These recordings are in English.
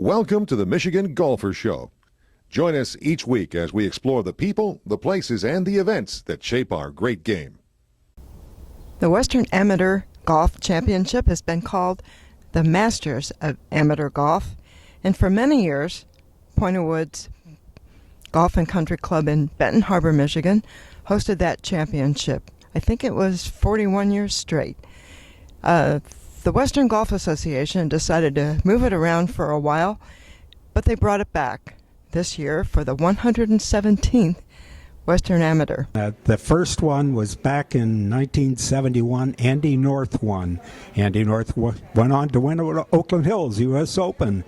Welcome to the Michigan Golfer Show. Join us each week as we explore the people, the places, and the events that shape our great game. The Western Amateur Golf Championship has been called the Masters of Amateur Golf, and for many years, Point of Woods Golf and Country Club in Benton Harbor, Michigan, hosted that championship. I think it was 41 years straight. The Western Golf Association decided to move it around for a while, but they brought it back this year for the 117th Western Amateur. The first one was back in 1971. Andy North won. Andy North went on to win Oakland Hills U.S. Open.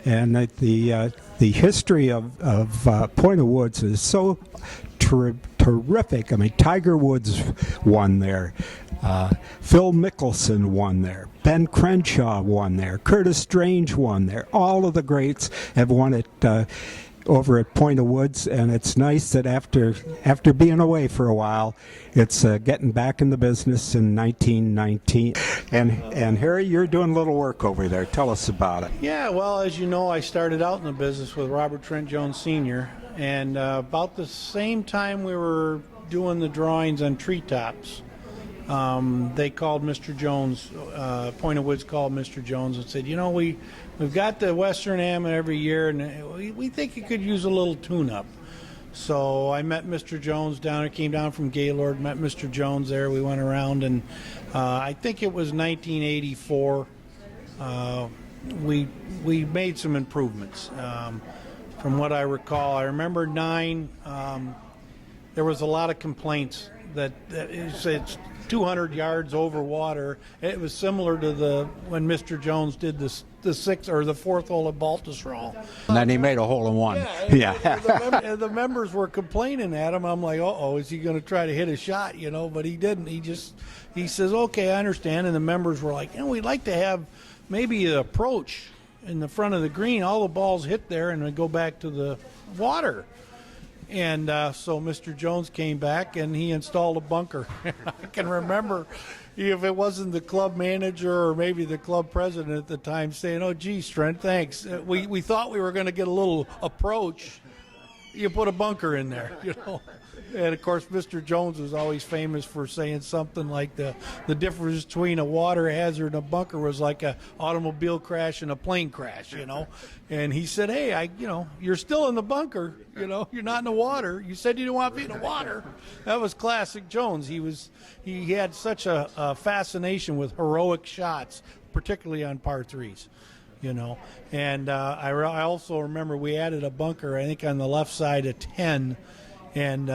And the history of Point of Woods is so terrific. I mean, Tiger Woods won there. Phil Mickelson won there. Ben Crenshaw won there. Curtis Strange won there. All of the greats have won it over at Point of Woods, and it's nice that after being away for a while, it's getting back in the business in 1919. And Harry, you're doing a little work over there. Tell us about it. Yeah, well, as you know, I started out in the business with Robert Trent Jones Sr., and about the same time we were doing the drawings on treetops, they called Mr. Jones, Point of Woods called Mr. Jones and said, you know, we've got the Western Am every year, and we think you could use a little tune-up. So I met Mr. Jones down there, came down from Gaylord, met Mr. Jones there. We went around, and I think it was 1984. We made some improvements. From what I recall, I remember there was a lot of complaints that it's 200 yards over water. It was similar to when Mr. Jones did the sixth or the fourth hole at Baltusrol. And then he made a hole in one. Yeah. The members were complaining at him. I'm like, uh-oh, is he going to try to hit a shot, you know? But he didn't. He says, okay, I understand. And the members were like, we'd like to have maybe an approach in the front of the green. All the balls hit there and they go back to the water. And so Mr. Jones came back and he installed a bunker. I can remember, if it wasn't the club manager or maybe the club president at the time saying, oh, gee, Strent, thanks. We thought we were going to get a little approach. You put a bunker in there, you know. And, of course, Mr. Jones was always famous for saying something like the difference between a water hazard and a bunker was like an automobile crash and a plane crash, you know. And he said, hey, you're still in the bunker, you know. You're not in the water. You said you didn't want to be in the water. That was classic Jones. He had such a fascination with heroic shots, particularly on par threes. You know, and I also remember we added a bunker, I think, on the left side of 10, and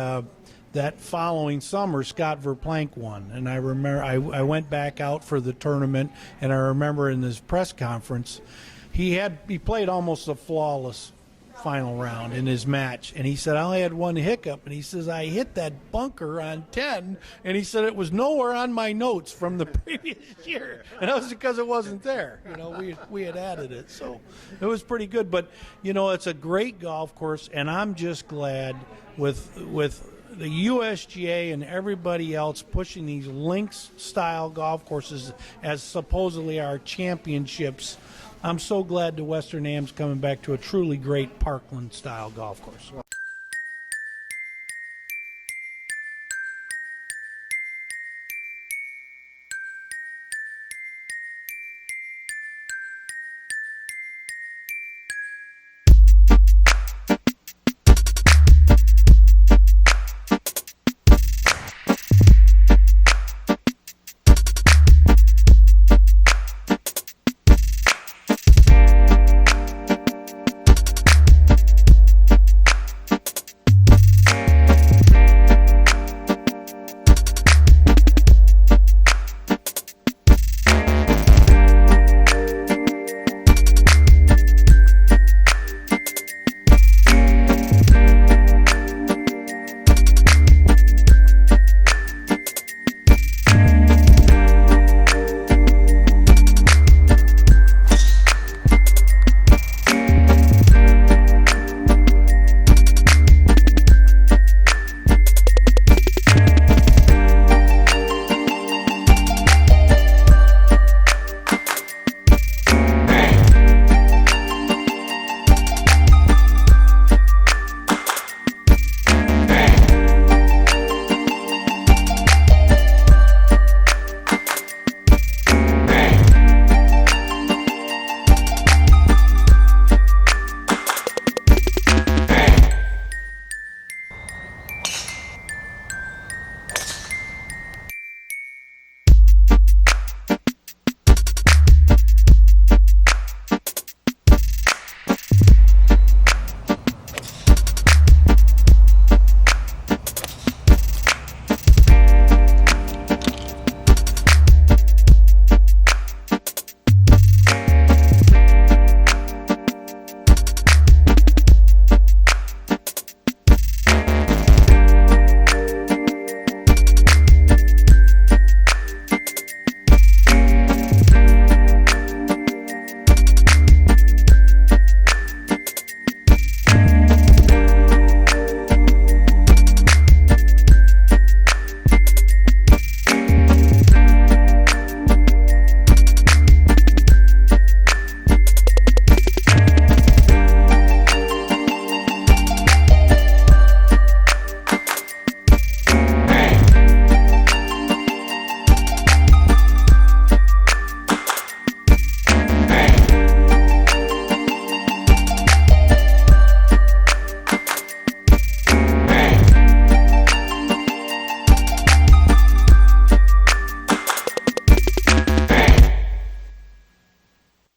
that following summer, Scott Verplank won. And I remember I went back out for the tournament, and I remember in this press conference, he played almost a flawless final round in his match, and he said, I only had one hiccup, and he says, I hit that bunker on 10, and he said it was nowhere on my notes from the previous year, and that was because it wasn't there. You know, we had added it, so it was pretty good. But, you know, it's a great golf course, and I'm just glad with the USGA and everybody else pushing these links-style golf courses as supposedly our championships. I'm so glad the Western Am's coming back to a truly great Parkland-style golf course.